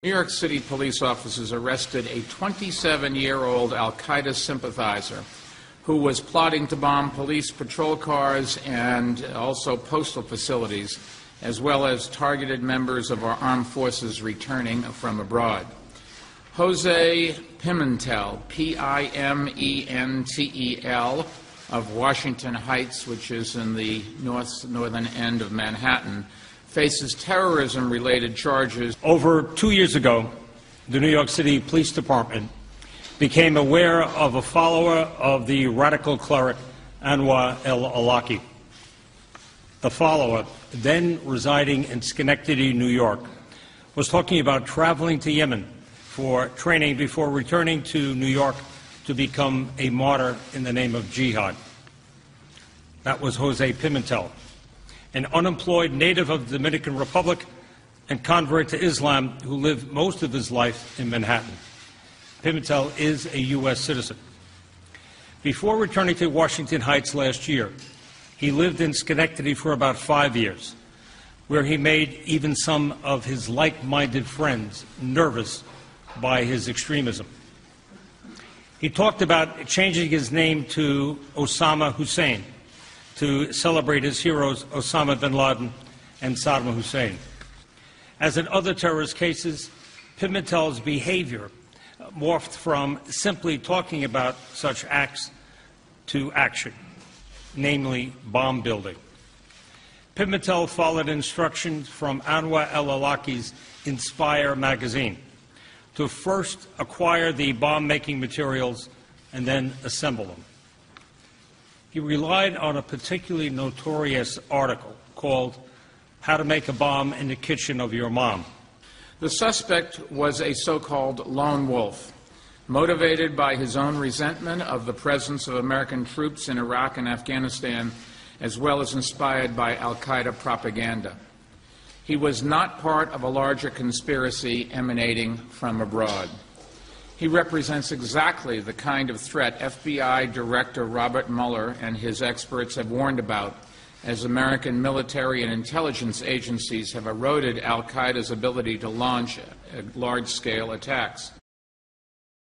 New York City police officers arrested a 27-year-old al-Qaeda sympathizer who was plotting to bomb police patrol cars and also postal facilities, as well as targeted members of our armed forces returning from abroad. Jose Pimentel, P-I-M-E-N-T-E-L, of Washington Heights, which is in the northern end of Manhattan, faces terrorism-related charges. Over 2 years ago, the New York City Police Department became aware of a follower of the radical cleric Anwar al-Awlaki. The follower, then residing in Schenectady, New York, was talking about traveling to Yemen for training before returning to New York to become a martyr in the name of jihad. That was Jose Pimentel, an unemployed native of the Dominican Republic and convert to Islam who lived most of his life in Manhattan. Pimentel is a U.S. citizen. Before returning to Washington Heights last year, he lived in Schenectady for about 5 years, where he made even some of his like-minded friends nervous by his extremism. He talked about changing his name to Osama Hussein to celebrate his heroes Osama bin Laden and Saddam Hussein. As in other terrorist cases, Pimentel's behavior morphed from simply talking about such acts to action, namely bomb building. Pimentel followed instructions from Anwar al-Awlaki's Inspire magazine to first acquire the bomb-making materials and then assemble them. He relied on a particularly notorious article called How to Make a Bomb in the Kitchen of Your Mom. The suspect was a so-called lone wolf, motivated by his own resentment of the presence of American troops in Iraq and Afghanistan, as well as inspired by al-Qaeda propaganda. He was not part of a larger conspiracy emanating from abroad. He represents exactly the kind of threat FBI Director Robert Mueller and his experts have warned about, as American military and intelligence agencies have eroded al-Qaeda's ability to launch large-scale attacks.